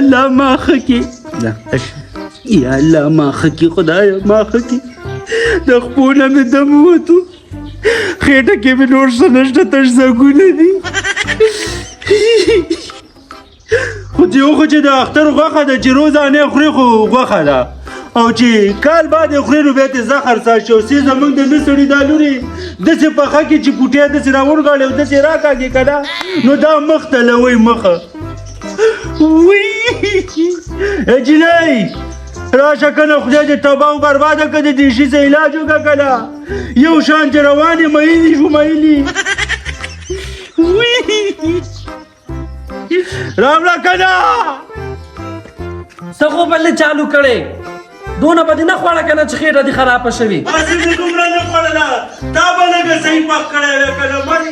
الله ما خکی یا الله ما خکی خدایا ما خکی د خپونه مې دم ووتو خېټه کې مې نور څه نشته تش زنګونه دي خو چې یو خو چې د اختر غوښه ده چې روزانه خوري خو غوښه ده او چې کال بعد خوري نو بیا ترې زخر ساشي او سي زمونږ د نه سړي دا لورې داسې پخه کې چې پوټۍ داسې راورغاړې او داسې راکاږې که نه نو دا مخ ته لوی مخه وی جنۍ راشه کنه خدای دې تباه و برباده که د دې شي څه علاج وکړه که نه یو شان چې روانې مهیلې شو مهیلې راوړه که نه څه خو بلې چالو کړې دونه به دې نه خوړه که نه چې خېټه دې خرابه شوي هسې مې دومره نه خوړله تا به لږه صحیح پخ کړی وی که نه مړې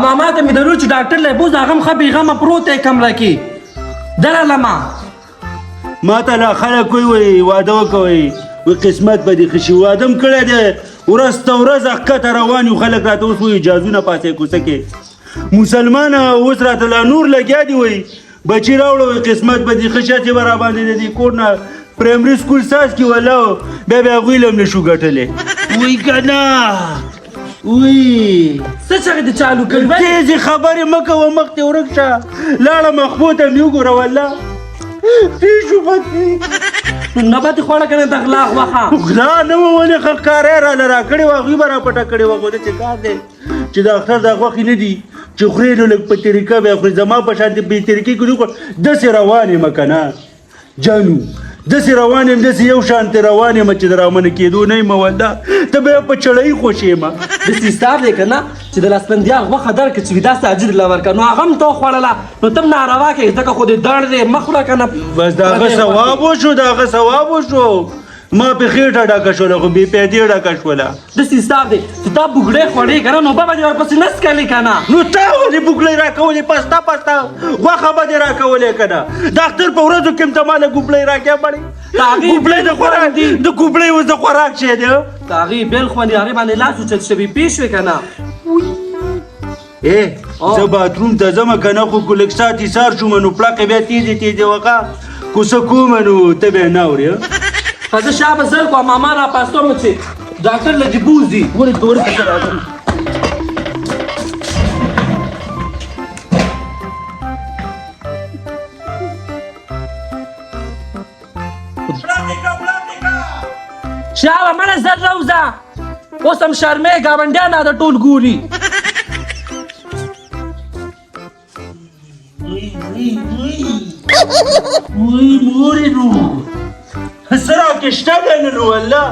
ماما ته مې درلود چې ډاکټر لی بوز هغه هم ښه بېغمه پروت دی کمره کې درلمه ما ته لا خلک وایي واده وکوئ وی قسمت به دې ښه شي واده م کړی دی ورځ ته ورځ ښکته روان یو خلک راته اوس وایي اجازونه پاسې کوڅه کې مسلمانه اوس راته لا نور لګیا دي وایي بچي راوړه وایي قسمت به دې ښه شتې به راباندې د دې کور نه پرایمري سکول ساز کې ولا بیا بیا هغوی له هم نه شو ګټلی وایي که نه وی څه چغې دې چالو کړي تیزې خبرې مه کوه مخ دې ورک شه لاړه مخبو ته مې وګوره والله پیشو بدې نه به دې خوړه که نه د غلا غوښه غلا نه وه ولې ښکاری راله راکړې وه هغوی به راپټه کړې وه خو داسې کار دی چې د اختر دا غوښې نه دي چې خورې نو لږ په طریقه بیا خورې زما په شان بې طریقې کړي خو داسې روان یم که نه جانو داسې روان یم داسې یو شانتې روان یم چې د رامنه کېدو نه یم والله ته به په چړۍ خوښ یم داسې حساب دی که نه چې د لاسپندیال غوښه درکړه چې وي داسې اجر له ورکړه نو هغه هم ته وخوړله نو ته هم ناروا کوې ځکه خو دې دړ دی مه خوره که نه بس د هغه ثواب وشو د هغه ثواب وشو ما په خېټه ډکه شوله خو بې پیدې ډکه شوله داسې حساب دی چې تا بوګړې خوړې که نه نو به دې ورپسې نس کوې که نه نو تا ولې بوګړۍ راکولې پسته پسته غوښه به دې راکولې که نه د اختر په ورځو کې هم ته ما له ګوبړۍ راکې مړې ګوبړۍ د خوراک د ګوبړۍ اوس د خوراک شی دی د هغې بېل خوندي هغې باندې لاس اوچت شوي پېښ شوې که نه زه باتروم ته ځمه که نه خو که لږ ساعت ایسار شومه نو پړقې بیا تېزې تېزې وښه کوڅه کومه نو ته بیا نه اورې زه شابه زر کوه ماما را پاستوم چې ډاکټر له دې بوځي ورې ته راځم شابه مړه زر راوځه اوس هم شرمې ګاونډیان دا ټول ګوري وی مورې نو څه راکشته دی نن والله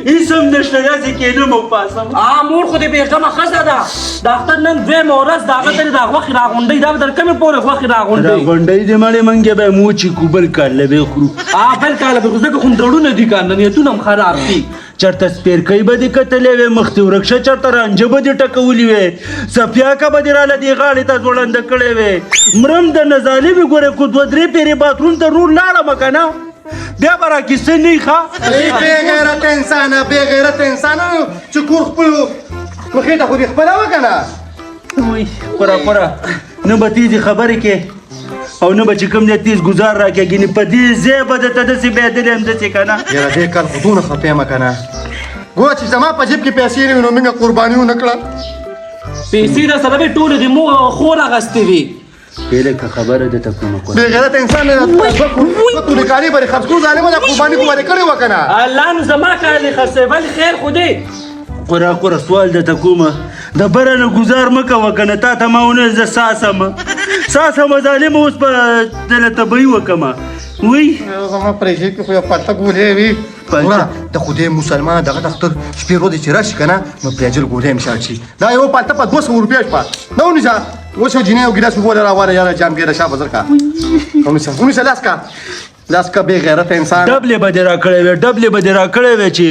هېڅ هم نشته داسې کېنم او پاسم مور خو دې بېغمه ښځه ده د اختر نن دویمه ورځ د هغه ته دې دا غوښې راغونډوي دا به تر کومې پورې غوښې راغونډوي راغونډوي دې مړې منګې به یې موچي کړو بل کال له به یې خورو بل کال به ځکه خو دړونه دي که نه نیتونه هم خراب دي چېرته سپېرکۍ به دې کتلې وې مخ دې ورک شه چېرته رانجه به دې ټکولي وې څپیاکه به دې راله دې غاړې ته ځوړنده کړې وې مرم د نظالمې ګورې خو دوه درې پېرې باتروم ته نور لاړمه که نه بیا به راکیسه نه یي ښه بې غیرته انسانه بې غیرته انسانه چې کور خپلو خېټه خو دې خپله وه که نه وای خوره نه به تیزې خبرې کې او نه به چې کوم دی تیز ګزار راکېږي نو په دې ځای به درته داسې بهدلې هم داسې که نه یاره دې کال خو دونه خفه یم که نه ګوره چې زما په جیب کې پیسې نه وي نو مینه قرباني ونه کړه پیسې در سره وې ټولې د مور خور اخیستې وي لکه خبره ده ته کومه کوه بې غیرته انسان دوه تورې کالي به دې خرڅ کړو ظالمه دا قرباني خو به دې کړې وه که نه الله نو زما کالي خرڅوي ولې خیر خو دی خوره سوال درته کومه د بره نه ګزار مه کوه که نه تا ته ما ونه زه ساسمه ظالمه اوس به دله طبعي وکړمه وی زما پرېږدي کې خو یو پلته ګولې وي ګوره د خدای مسلمان دغه د اختر شپې ورځې چې راشي که نه نو پرې اجل ګولې هم شاړ شي دا یو پلته په 200 روپۍ شوه نه ونیسه اوس یو جینۍ یو ګیلاس اوبه راواله یاره جام ګیره شا بزر کا ونیسه لاس کا بې غیرته انسان ډبلې به دې راکړی وې چې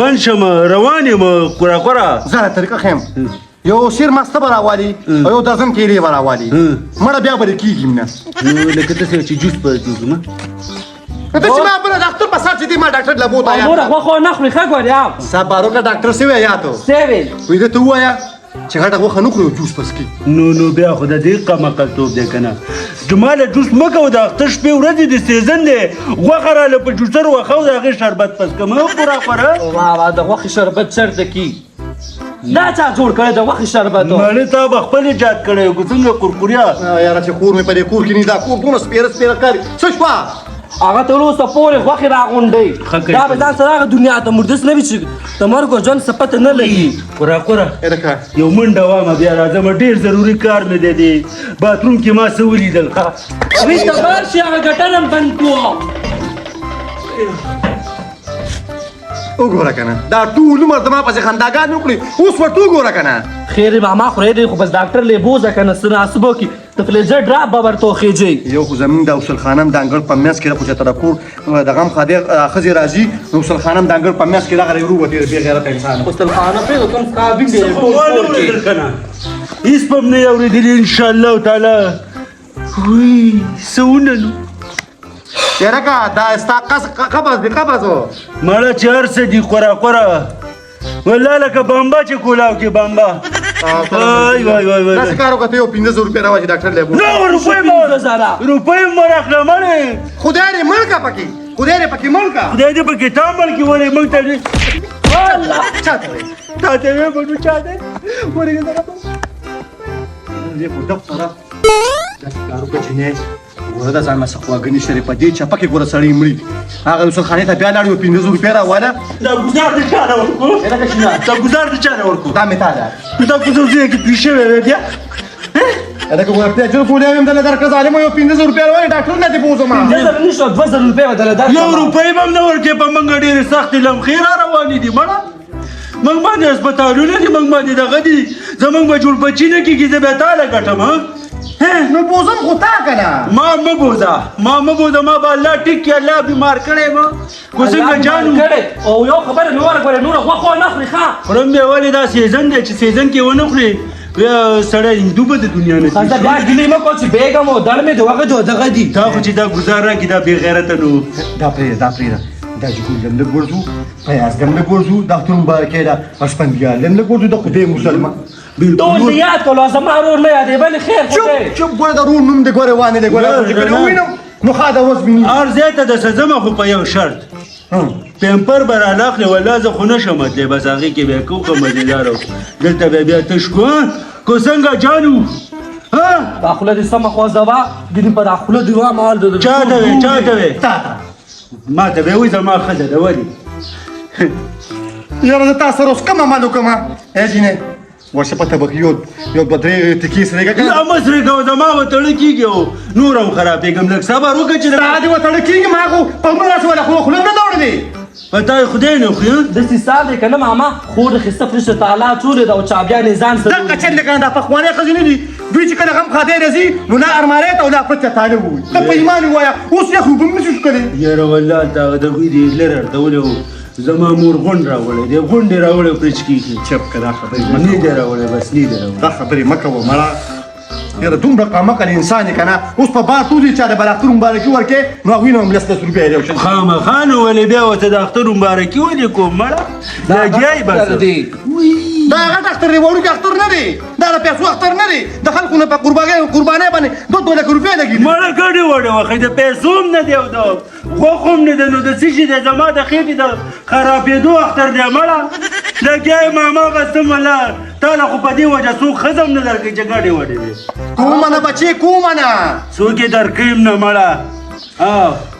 بند شم روان یم خوره زه طریقه ښیم یو شیر مسته به راوالي او یو درزن کیلې به راوالي مړه بیا به دې کېږي نه لکه ته چې جوس په جوزمه ته چې ما بله ډاکټر په سر چې دی ما ډاکټر له بوت آیا موره غوښه نه خوري ښه ګورې سباروکه ډاکټر سوی یا تو سیویل وی ده ته ووایه چې غټه غوښه نه خوري جوس پس کې نو بیا خو د دې قمقلتوب دی که نه ماله جوس مه کوه د اختر شپې ورځې د سیزن دی غوښه راله په جوسر وښه او د هغې شربت پس که مه خورا خوره بابا د غوښې شربت چېرته کی دا چا جوړ کړی د غوښې شربت ماړه تا به خپل ایجاد کړی و که څنګه کورکوریا یاره چې کور مې په دې کور کې نه دا کور دونه سپېره سپېره ښکاري څه شوه هغه ته اوسه پورې غوښې راغونډوي ښه کوي. دا به ځان سره هغه دنیا ته مردس نه وي چې د مرګ او ژوند څه پته نه لګي خورا خوره لکه یو منډه وامه بیا راځمه ډېر ضروري کار مې دی دی باتروم کې ما څه ولیدل وروسته بار شي هغه ګټل هم بند کړو وګوره که نه دا ټول عمر زما پسې خنداګانې وکړي اوس ورته وګوره که نه خیر ماما خورې دی خو بس ډاکټر لیبوزه که نه څه ناسبو کې تفلیجر ډراپ به ورته وخېجئ یو خو زمونږ د وصل خانم د انګړ په منځ کې ده خو چې تر کور د غم ښځې راځي نو وصل خانم د انګړ په منځ کې دغه ورو وتې بې غیرته انسان وصل خانه پرېږده کوم کابین دی واورېدل که نه هېڅ به م نه یې اورېدلي انشاءالله تعالی وی څه وننو تیره که دا ستا قبض دی قبض و مړه چې هر څه دي خورا خورا والله لکه بامبا چې کولاو کې بامبا وای وای وای وای داسې کار وکړه ته یو 500 روپۍ راوړه چې ډاکټر لیبو نه روپۍ مه راکړه مړې خدای دې مړ کا پکې خدای دې پکې مړ کا خدای دې پکې تا مړ کړي ولې موږ ته الله چا ته وایي تا ته وې بنو چا دی ورېږه دې په دفتره داسې کار وکړه چې نه ګوره د ځان نه څه خواږه نشته دی په دې چپه کې ګوره سړی مړي دي هغه وصلخانې ته بیا لاړ یو 500 روپۍ راواله دا ګزار د چا نه ورکړو لکه شنه دا ګزار د چا نه ورکړو دا مې تا ده دا ګزار ځای کې پیښې وې بیا لکه ګوره پېچل پولې هم دله درکړه ظالمه یو 500 روپۍ راوړې ډاکټر نه دې بوزم 5,000 نشته 2,000 روپۍ به دله درکړم یو روپۍ به هم نه ورکړې په موږ ډېرې سختې لمخې را روانې دي مړه موږ باندې هسپتالونه دي موږ باندې دغه دي زموږ به جوړ بچي نه کېږي زه بیا تاله ګټم نو بوزم خو تا که نه ما مه بوزه ما به الله ټیک کړي الله بیمار کړی ما خو څنګه جانو او یو خبره مې ورکړې نوره غوښه ونه خورې ښه خورم بیا ولې دا سیزن دی چې سیزن کې ونه خورې بیا سړی هندو به د دنیا نه خلته بیا ګیلې مه کوه چې بیګم او دړ مې د هغه دغه دي تا خو چې دا ګزار راکړي دا بې غیرته نو دا پرېږده دا چې ګلم لږ ورځو پیازګم لږ ورځو دا ختون مبارکۍ ده اشپندیالم لږ ورځو د خدای مسلمان ټول دې یاد کړلو زما ورور نه یادې بلې خیر خو دی چوپ ګوره د رور نوم دې ګوره وانه دې ګوره ووینم نو ښه ده اوس ویني هر ځای ته د سزمه خو په یو شرط پیمپر به راناخلې والله زه خو نشم تللی بس هغې کې بیا کوکه مزېداره دلته بیا تش کړو کو څنګه جانو دا خوله دې سمه خوځوه ګینې په دا خوله دې وامال چا ته وې چا ته وې تا ته ما ته به وایي زما ښځه ده ولې یاره زه تا سره اوس کوم عمل وکړم ای جینې ورشه په طبق یو دوه درې ټکي سرېږه که نه مه سرې کوه زما به تړه کېږي او نور هم خرابېږم لږ صبر وکړه چې ستا دې وتړه کېږي ما خو په مړه داسې ولا خوله نه دوړې په تا یې خدای نه خوري داسې حساب دی که نه ماما خور د ښایسته فرشته تعالی ټولې ده او چابیانې ځان سره دقه چل دی که نه دا پخوانۍ ښځې نه دي دوی چې کله غم خادی راځي نو لا ارمانۍ ته او لا پرته تاله ووایي ته په ایمان ووایه اوس یې خو به هم نشو ښکلی یاره والله تا د هغوی د هټلر اړتولی و زما مور غونډ راوړی دی غونډ یې راوړی و پرې چکېږي چپ که دا خبرې نه دی راوړی بس نه دی راوړی دا خبرې مه کوه مړه یاره دومره قامقل انسان یې که نه اوس په بار ټول چا د بلاختر مبارکي ورکې نو هغوی نه هم لس روپۍ دی خامخا نو ولې بیا ورته د اختر مبارکي ولې کوم مړه لګیا یې بس دا هغه اختر دی وړوکی اختر نه دی دا د پیسو اختر نه دی د خلکو نه په قربانۍ باندې 2 لک روپۍ لګېدي مړه ګډې وړې وخی د پیسو هم نه دی او د غوښو هم نه دی نو د څه شي دی زما د خېټې د خرابېدو اختر دی مړه لګیا یې ماما غستم الله تا له خو په دې وجه څوک ښځه هم نه درکوي چې ګډې وړې وي کومه نه بچې کومه نه څوک یې درکوي نه مړه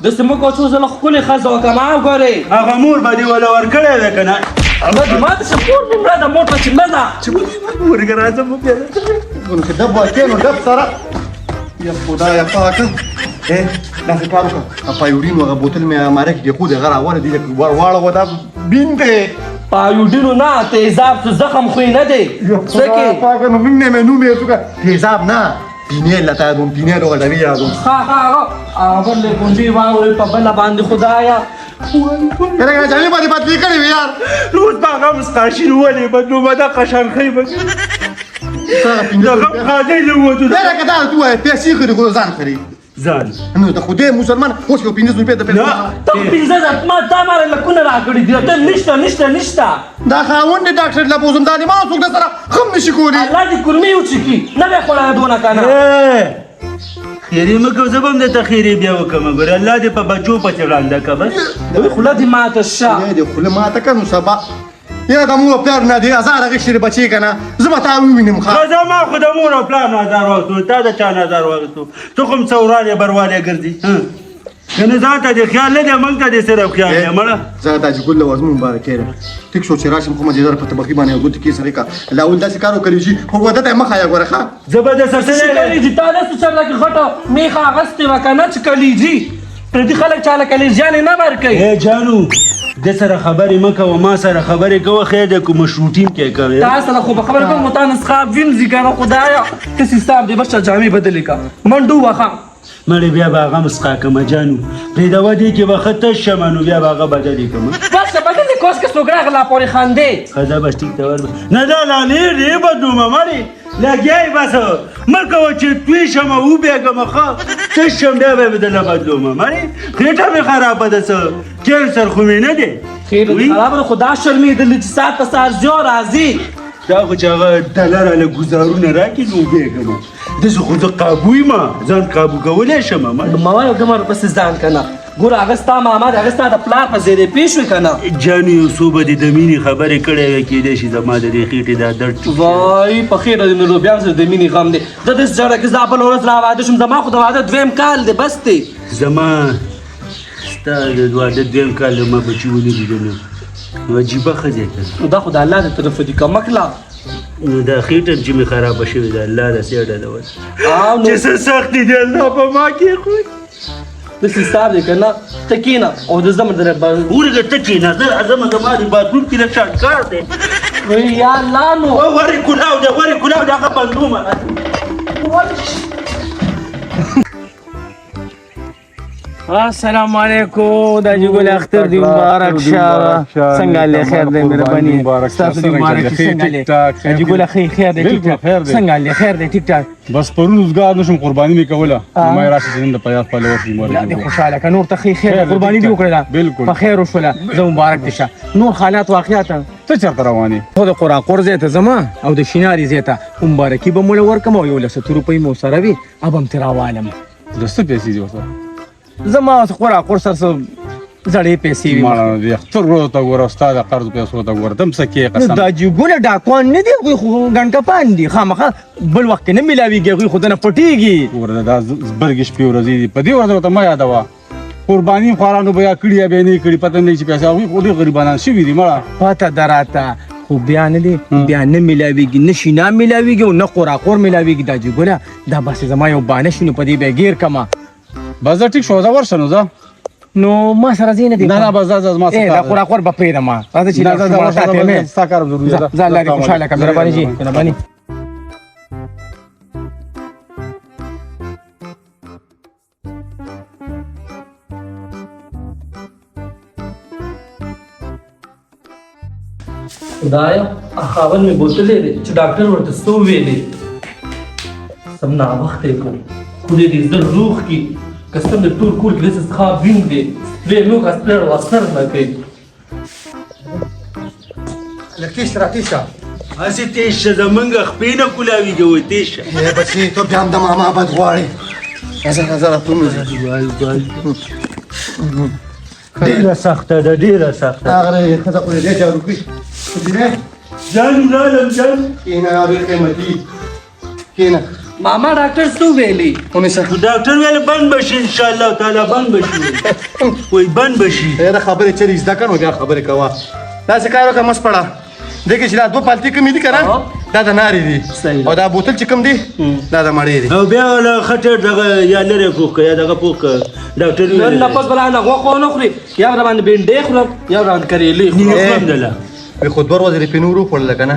داسې مه کوه څو ځله ښکلې ښځه وکړه ما وګورې هغه مور به دې وله ورکړی دی که نه ما داسې کور مې مړه ده موټه چې مړه ده ورګه راځه مو بیا نو چې ډب واچې نو ډب سره یا خدایه پاکه داسې کار وکړه پایورین هغه بوتل مې اماره کې کېښود هغه راوړی دی واړه دا بین دی پایوډینو نه تیزاب څه زخم خو یې نه دی څه کې پاکه نو مینې مې نوم یې څوکه تیزاب نه پینې لته یادوم پینې ډول ډوي یادوم هغه بلې غونډې واورې په بله باندې خدایه یاره جامې باندې بدلې کړې وې یار روز به هغه مسقاشین ولې بدلو به دا قشنخۍ به د غم خادۍ نه ووتو یاره که دا ته ووایې پیسې خري خو ځان خري ځان نو د خدای مسلمان اوس یو 500 روپۍ د پیسې ته 15,000 ما تا ماره لکونه راکړي دي ته نشته دا خاوند دی ډاکټر له بوزم دا ما څوک د سره خم نشي کولی الله دې کورمې وچکي نه به خوړه دونه کنه خیرې مه کوه زه به هم درته خیرې بیا وکړم ګوره الله دې په بچو پسې ړانده کړه بس وای خوله دې ماته شه یا دې خوله ماته کړه نو سبا یا د مور پلار نه دی ازار غشري بچی کنه زه به تا ووینم ښه زما خو د مور او پلار نظر واخیستو تا د چا نظر واخیستو ته خو هم څه ورالې بروالی ګرځي کنه ځان ته دې خیال نه دی موږ ته دې صرف خیال دی مړه زه د حاجي ګل له وزمو مبارک یم ټیک شو چې راشم خو مجدار په طبقې باندې ګوتې کې سړی کا لاول داسې کار وکړي چې خو واده ته مخه یا ګوره ښه زه به د سرسنې کلیجي تا داسې چل لکه غټه میخه اغستې وه که نه چې کلیجي پردي خلک چاله کلیجیانې نه ورکوي ای جانو د سره خبرې مه کوه ما سره خبرې کوه خیر دی که مشروطین کې کوې تا سره خو به خبره کوم تا نسخه وینځي که نه خدایه کسې صاحب دې بس جامې بدلې که منډو وخه مړې بیا به هغه مسخا کړمه جانو پرېږدوه دې کې به ښه تش شمه نو بیا به هغه بدلې کړمه بس بدلې کوس که څوک راغله پورې خندې ښه دا بس ټیک ته وربه نه دا لالې ډېر بدلومه مړې لګیایي بس مه کوه چې توی شمه وبېږمه ښه تش شم بیا به یې درله بدلومه مړې خېټه مې خرابه ده څه کینسر خو مې نه دی خیر خرابه ده خو دا شرمېدلې چې ساعت په ساعت زیو راځي دا خو چې هغه ډالر هله ګزارونه راکړي نو وبېږمه داسې خو زه قابو یم ځان قابو کولی شم ما وایو ګمر پسې ځان که نه ګوره هغه ستا ماما دی هغه ستا د پلار په زیرې پېښ وي که نه جانو یو څو به دې د مینې خبرې کړې وې کېدای شي زما د دې خېټې دا درد وای په خیره دې نو بیا د مینې غم دی زه داسې جړه کې زه بله ورځ را واده شم زما خو د واده دویم کال دی بس دی زما ستا د واده دویم کال ما بچي ونه لیدل نو عجیبه ښځه که دا خو د الله د طرفه دي کمکله نو دا خېټه چې مې خرابه شوې ده الله د سیډه ده اوس نو چې څه سخت دي الله په ما کېښود داسې حساب دی که نه ته کښېنه او د زمر در ورګه ته کښېنه زه راځمه زما د باتروم کې لږ شاټکار دی وای یا الله نو ورې کلاو دی ورې کلاو دی هغه بندومه السلام علیکم دا جګول اختر دی مبارک شه څنګه له خیر دی مهرباني تاسو دی مبارک څنګه له جګول خیر دی ټیک ټاک څنګه له خیر دی ټیک ټاک بس پرون روزګار نشم قرباني مې کوله ما راشي چې د پیاز په لور شي لا دې خوشاله که نور ته خیر قرباني دی وکړه بالکل په خیر وشوله زه مبارک دي شه نور حالات واقعیات ته چېرته روان یې خو د قراقور ځای ته زما او د شیناري ځای ته مبارکي به موله ورکړم او 100 روپۍ مو سره وي اب هم ترې راوالم د څه پیسې دي ورسره زما اوس قراقور سره څه زړې پیسې وي ماړه د اختر ورځو ته ګوره ستا د قرض پیسو ته ګوره ته څه کې قسم دا جګونه ډاکوان نه دي هغوی خو ګنډکپان دي خامخا بل وخت کې نه میلاویږي هغوی خو دنه پټېږي ګوره دا زبرګې شپې ورځې دي په دې ورځو ته مه یادوه قرباني خوارانو به یا کړي یا به یې نه کړي پته نه چې پیسې هغوی خو ډېر غریبانان شوي دي مړه پته ده راته خو بیا نه دي بیا نه میلاویږي نه شینا میلاویږي او نه قراقور میلاویږي دا جګونه دا بس زما یو بانه شي نو په دې بیا ګیر کمه بس زه ټیک شو زه ورشه نو زه نو ما سره ځای نه دی نه نه بس زه زما څه دا قراقور به پرېږدم ما راځه چې دا ستا کار ضروري ده زه الله دې خوشحاله کړم مهرباني جي مهرباني خدایا خاون مې بوتلې دی چې ډاکټر ورته څه وویلې سم ناوخته یې کړ خدای دې زر روغ کړي قسم د ټول کور کې داسې څښا وین دی سپرې موږ اسپرې اثر نه کوي لږ تېز شه راتېز شه هسې تېز شه زمونږ خپې نه کولاویږي وایي تېز شه بچې ته بیا هم د ماما بد غواړې راځه راتلو ډېره سخته ده ډېره سخته هغه ښځه خو دې جارو کړي جانو لاړم جانو کښېنه ډېر قیمتي کښېنه ماما ډاکټر څه ویلي ونیسه ډاکټر ویل بند بشي انشاءالله تعالی بند بشي وایي بند بشي دا خبرې چېرې زده کړه نو بیا خبرې کوه داسې کار وکړه مه سپړه دې کې چې دا 2 پالتې کمې دي که نه دا د نارې دي او دا بوتل چې کوم دی دا د مړې دی او بیا له خټه دغه یا لرې پوښ که یا دغه پوښ که ډاکټر نن نفس بلا نه غوښه ونه خوري یا به راباندې بینډۍ خورم یا به راباندې کریلې خورم دله وی خو 2 ورځې پې نور وخوړله که نه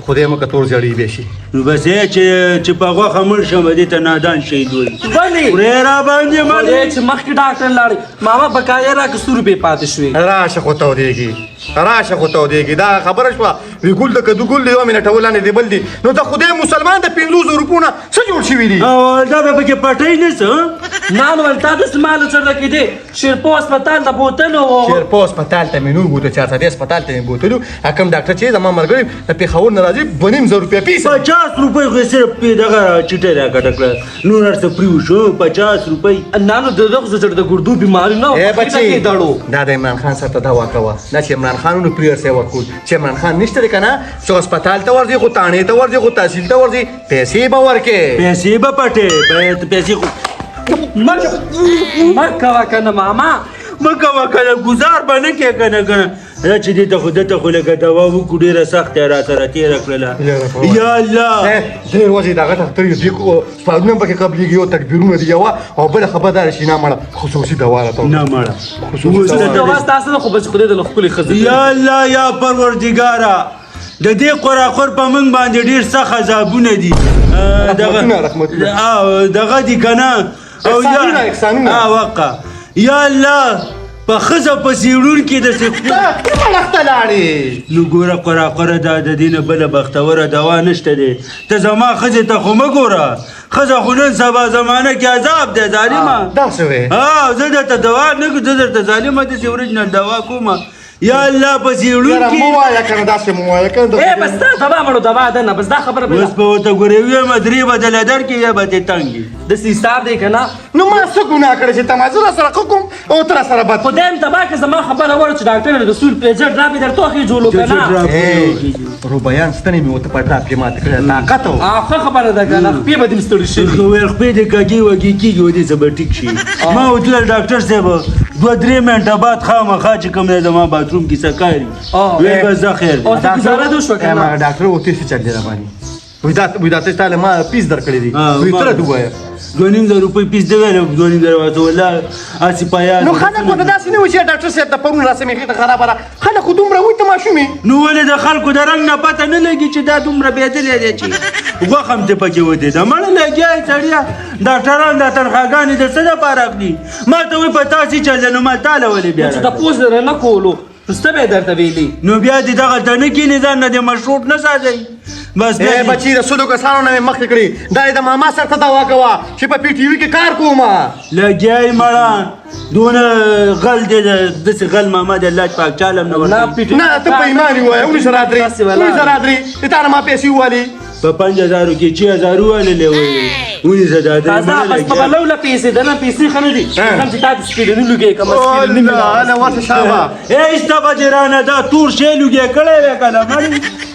خدای مکه تور زړی به شي نو بس چې په غوښه مړ شم دې ته نادان شهید وایي ولې ورې را باندې ولې چې مخکې ډاکټر لاړې ماما بقایا را که 100 روپۍ پاتې شوې راشه خو تورېږي راشه خو ته ودېږي دا خبره شوه وی ګل د کدو ګل دی یو منټه ولانې دی بل دی نو د خدای مسلمان د 500 روپونه څه جوړ شوي دي او دا به پکې پټی نه څه نان ولتا د سمال سره کې دي شیرپو هسپتال ته بوتلو شیرپو هسپتال ته مې نور بوته 400 هسپتال ته مې بوتلو حکم ډاکټر چې زما ملګری د پېښور نه راځي 2.5 روپۍ پیس 50 روپۍ خو صرف دغه چټه راکټه کړه نور هرڅه پریو شو 50 روپۍ نانو دغه زړه د ګردو بیماری نه اے بچي دا د عمران خان سره دوا کوه دا چې عمران خان نو پریر سي ورکول چې عمران خان نشته دی کنه چې هسپتال ته ورځي خو تانه ته ورځي خو تحصیل ته ورځي پیسې به ورکې پیسې به پټې پیسې خو مکه وکنه ماما مکه وکړه گزار به نه کې کنه دا چې دې ته خو دته خو لکه دوا وکړو ډېره سخته را سره تېره کړله یا الله درې ورځې دغه ډاکټر یو دی سپارونه پکې قبلېږي یو تکبیرونه دي یوه او بله خبردار شي نه مړه خصوصي دوا راته نه مړه دوا ستاسو خو بس خدای د خپل خزي یا الله یا پروردګاره د دې قراقر په موږ باندې ډېر سخت عذابونه دي دغه دي کنه او یا وقع یا الله په ښځه پسې وړونکي داسې مړخته لاړې نو ګوره قراقره دا د دې نه بله بختوره دوا نشته دی ته زما ښځې ته خو مه ګوره ښځه خو نن سبا زمانه کې عذاب دی ظالمه داسې وې زه درته دوا نه زه درته ظالمه داسې اوریجنل دوا کومه یا الله پسې وړونکي مو وایه کنه داسې مو وایه کنه بس تا دوا مړو دوا ده نه بس دا خبره بس په ورته ګورې ویمه درې به دله درکړي یا به دې تنګي داسې حساب دی که نه نو ما څه ګناه کړی چې ته ما زه راسره ښه کوم او ته راسره بد خدای م تباه که زما خبره وړه چې ډاکټر د سور پریجر ډراپ یې در توخې جوړو که نه روبیان ستنې مې ورته په ډراپ کې ماته کړې طاقت و ښه خبره ده که نه خپې به دې م ستړي شوي ویل خپې دې کږې وږې کېږي و دې څه به ټیک شي ما وتلل ډاکټر صاحب 2-3 منټه بعد خامخا چې کوم دی زما باتروم کې څه کاري ویل بس دا خیر دی او ته ګزاره دې وشوه که نه ډاکټر وتې څه چل دی راباندې وی دا ته تاله ما پیس درکړی دی وی تر ته وایه 2.5 روپۍ پیس دی ویل 2.5 ورته والله هسې پیا نو خلک ورته داسې نه وایي چې ډاکټر صاحب د پرون راسه مې خېټه خرابه ده خلک خو دومره وایي ته ماشومې نو ولې د خلکو د رنګ نه پته نه لګي چې دا دومره بېدلی دی چې غوښه هم دې پکې ودې ده مړه لګیا یې سړیه ډاکټران دا تنخواګانې د څه دپاره اخلي ما ته وایي په تاسې چل نو ما تاله ولې بیا چې تپوس در نه کولو پسته به یې درته ویلي نو بیا دې دغلته نه کښېنې ځان نه دې مشروط نه ساتئ بس ای بچی د سلو کسانو نه مې مخکې کړي دا یې د ماما سره ته دوا کوه چې په پی ټي وي کې کار کومه لګیا یې مړه دونه غل دی داسې غل ماما دی الله پاک چاله هم نه ورکوي نه ته په ایمان یې وایه 19 راترې د تا نه ما پیسې ووالي په 5000 کې 6000 وواللې وایي 19 بس په بلو له پیسې دنه پیسې ښه نه دي هم چې تا د سپېډني لوګی که الله ورته شابه ایسته بجې رانه دا تور شی لوګی کړی وی که نه مړ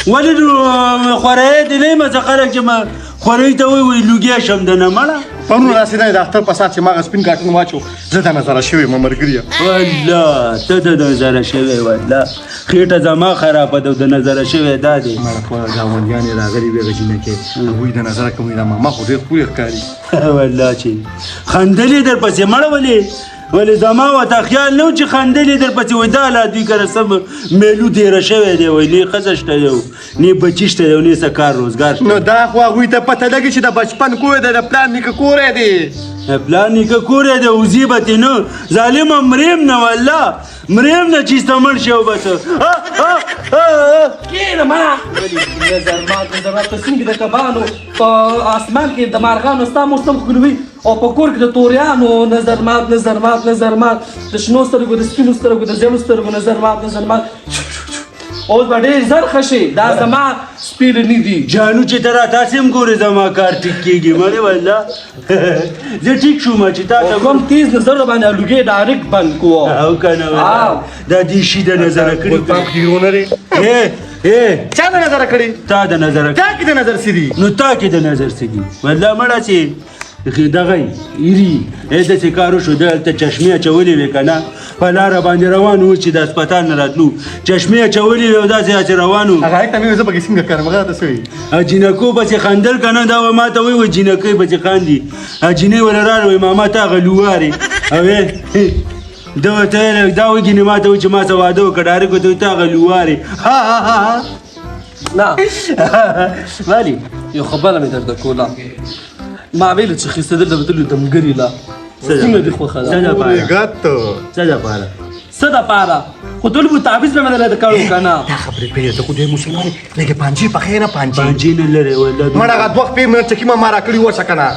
ولې نو خورۍ دې نه یم څه خلک چې ما خورۍ ته وایي لوګیا شم د نه مړه پرون راسې دی د اختر په سات چې ما هغه سپین کاټون واچو زه د نظره شوی یم ملګریه والله ته د نظره شوی والله خېټه زما خرابه ده د نظره شوی دا دی مړه ټوله ګاونډیانې راغلي وې غجینه کې هغوی د نظره کوم دا ماما خو ډېر ښکلې ښکاري والله چې خندلې در پسې مړه ولې زما ورته خیال نه و چې خندلې در پسې وایي دا لا دوی کره سم میلو تېره شوی دی وایي نه ښځه شته دی نه بچي شته دی نه څه کار روزګار شته نو دا خو هغوی ته پته لګي چې د بچپن کور دی د پلان نیکه کور دی پلان نیکه کور دی وزي به تې نه ظالمه مریم نه والله مریم نه چې سته مړ شي او بس کېنه ما نظرات ته څنګه د کبانو په اسمان کې د مارغانو ستا موسم ښکلوي او په کور کې د توریانو نظرمات د شنو سترګو د سپینو سترګو د زیړو سترګو نظرمات اوس به ډېر زر ښه شي دا زما سپېلني دي جانو چې ته راتاسې هم ګورې زما کار ټیک کېږي مړې والله زه ټیک شوم چې تا ته کوم تیز نظر باندې لوګې ډایرکټ بند کوو او که نه دا دې شي د نظره کړي پاک دیونه لري چا د نظره کړي تا د نظره تا کې د نظر څه دي نو تا کې د نظر څه دي والله مړه چې دغه ایري داسې کار وشو دلته چشمې اچولې وې که نه په لاره باندې روان و چې د هسپتال نه راتلو چشمې اچولې وې او داسې چې روان و هغه ته مې زه پکې څنګه کړم هغه ته څه وایي جینکو پسې خندل که نه دا به ما ته وایي جینکۍ پسې خاندي جینۍ ونه راغله وایي ماما تا هغه لوارې او ده ورته دا وایي ګینې ما ته وایي چې ما څه واده وکړه ډارک ورته وایي تا هغه لوارې نه ولې یو خبره مې درته کوله ما ویل چې خېستېدل د وتلو د ملګري له څنګه دې خوښه ده؟ څه دپاره ګټ څه دپاره څه دپاره خو ټول به تعویض مې منلی د کړو که نه دا خبرې پرېږده ته خو دې مسلمان یې لږې پانجې پخې نه پانجې پانجې نه لرې والله مړه هغه دوه خپې منټ چکي ما را کړي وشه که نه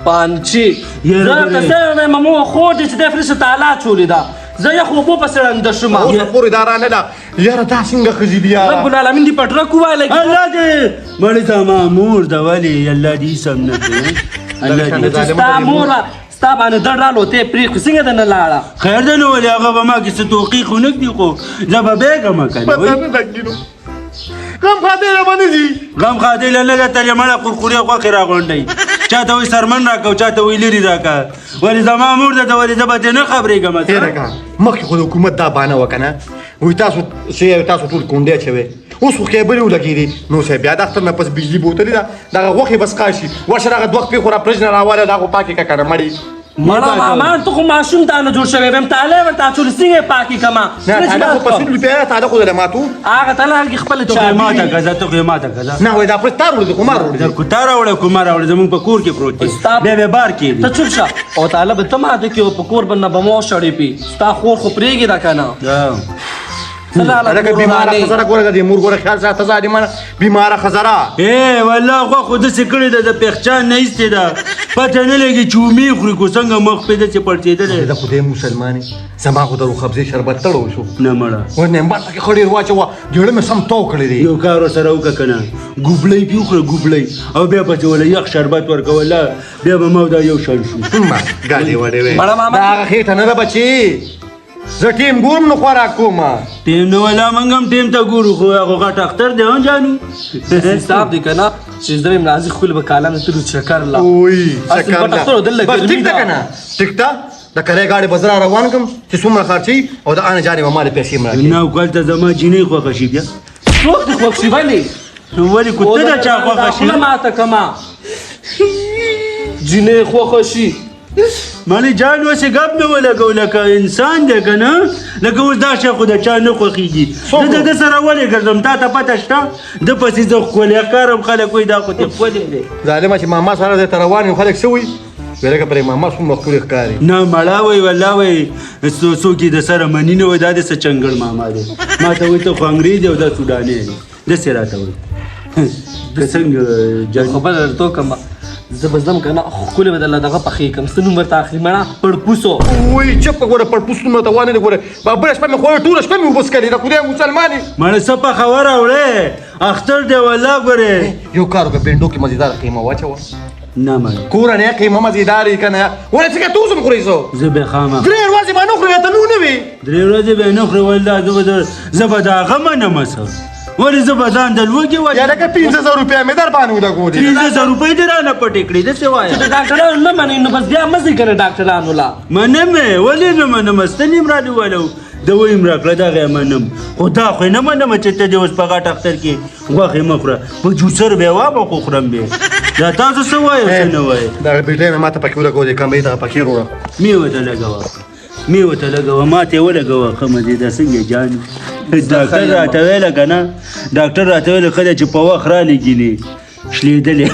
پانچی یاره زه بله. که څه مې ممو خور دې چې دی فلسه تعالی چولې ده زه یخ اوبو پسې ړنده شوم اوس پورې دا رانه ده یاره دا څنګه ښځې دي رب یاره العالمین دې پټرک ووایلی الله دې مړې ته مامور ده ولې الله دې سم نه کړي الله دې ستا مور وه ستا باندې دړ رالوتې پرېښکړې څنګه ده نه لاړه خیر ده نو ولې هغه به ما کې څه توقیق خو نه کړي خو زه به بېږم که نه پته وایي نه لګي نو غم خاطر را باندې دي غم خاطر نه ده ترې مړه قرقورې غوښې راغونډئ چاته وایي سرمن راکړه او چاته وایي لرې راکړه ولې زما مور ده ته ولې زه به ترې نه خبرېږم تېره کړه مخکې خو د حکومت دا بانه وه که نه وایي تاسو تاسو ټول کونډې اچوئ اوس خو خیبرې ولګېدې نو صاحب بیا د اختر نه پس بجلي بوتلې ده دغه غوښې بس قاشي ورشه دغه دوه خپې خو را پرېږ نه راواله دا خو پاکې که که نه مړې مړه مامان ته خو ماشوم تا نه جوړ شوی یم تالی ورته اچولې څنګه یې پاکې کړمه نه تاله خو په 100 روپیا تاله خو دله ماتو هغه تاله هلکې خپله ته خو یې ماته چابي که زه ته خو یې ماته که زه نه وایي دا پرې تار وړي خو مار وړي دا کوتا راوړه کومه راوړه زمونږ په کور کې پروت دی ستا- بیا بیا بار کې ته دی چوپ شه او تعالی به ته ماته کړي او په کور به نه به مو شړې پي ستا خور خو پرېږي ده که نه هلکه بیماره خزره ګوره د مور ګوره خیال ساته ظالمانه بیماره خزره ای والله خو خو داسې کړې ده د پېخچان نه ایستې ده پته نه لګي چې ومې خوري کو څنګه مخ پې داسې پړسېدلی د خدای مسلمانې زما خو د روخبزې شربت تړو شو نه مړه و نمبر پکې خو ډېر واچوه زړه مې سم تو کړی دی یو کار ورسره وکړه که نه ګوبلۍ پې وخوره ګوبلۍ او بیا پسې وله یخ شربت ورکوله بیا به ما دا یو شان شو ما ګاډې وړې بړه ماما. دا هغه خېټه نه ده بچي زه ټیم ګورم نو خوراک کوم ټیم نه ولا موږ هم ټیم ته ګورو خو هغه غټ اختر دی هم جانو حساب دی که نه چې زه یم راځي خپل به کالانو تلو چکر لا اوی اصل شکر غټ اختر دلته بس ګرمي ټیک ده ده. که نه ټیک ده د کرې ګاډي به زه را روان کړم چې څومره خرچوي او د آنه جانې به ما د پیسې م راکړي نه کلته زما جینۍ خوښه شي بیا څوک دې خوښ شي ولې ولې کوته ده چا خوښه شي خوله ماته کما جینۍ خوښه شي مالې جان اوسې ګپ نه ولګو لکه انسان دی که نه لکه اوس دا شی خو د چا نه خوښېږي زه د ده سره ولې ګرځم تا ته پته شته ده پسې زه ښکلی ښکارم خلک وایي دا خو دې ښکلی دی ظالمه چې ماما سره دی ته روان یم خلک څه وایي وایي لکه پرې ماما څومره ښکلې ښکاري نه مړه وایي والله وایي څوک یې د سره مني نه وایي دا د څه چنګړ ماما دی ما ته وایي ته خو انګرېز دی او دا سوداني دی داسې راته وایي که څنګه جان خبر درته کما زه به ځم که نه ښکلې به درله دغه پخې کړم څه نوم ورته اخلي مړه پړپوسو وایي چپ ګوره پړپوسونه ته وانه دی ګوره بله شپه مې خوړې ټوله شپه مې اوبه څکلې د خدای مسلمانې مړه څه په خبره وړې اختر دی والله ګورې یو کار وکړه بینډو کې مزیدار قیمه واچوه نه مړه کورنۍ قیمه مزیدار یې که نه ولې څنګه ته اوس هم خورې زه زه به خامخا درې ورځې به نه خورې ته نو نه وي 3 ورځې به نه خورې والله زه به د هغه منم څه ولې زه به ځان د لوږې یا وجه لکه 1500 روپیا مې در باندې ولګولې 1500 روپۍ دې رانه پټې کړې داسې وایه چې د ډاکټرانو نه منې نو بس بیا مه ځئ که نه ډاکټرانو لا منم یې ولې نه منم ستن یم رانیولو د ویم راکړه دغه یې منم خو دا خو یې نه منم چې ته دې اوس په غټ اختر کې غوښې مه خوره په جوسر بیا وابه خو خورم بیا دا تاسو څه وایو څه نه وایې دا بیټۍ مې ماته پکې ولګولې کمرې ته پکې وروړه مې ورته لګوه مې ورته لګوه ما ته یې ولګوه ښه مزېده څنګه جان ډاکټر راته ویله که نه ډاکټر راته ویله ښه ده چې په وخت رالېږي شلېدلې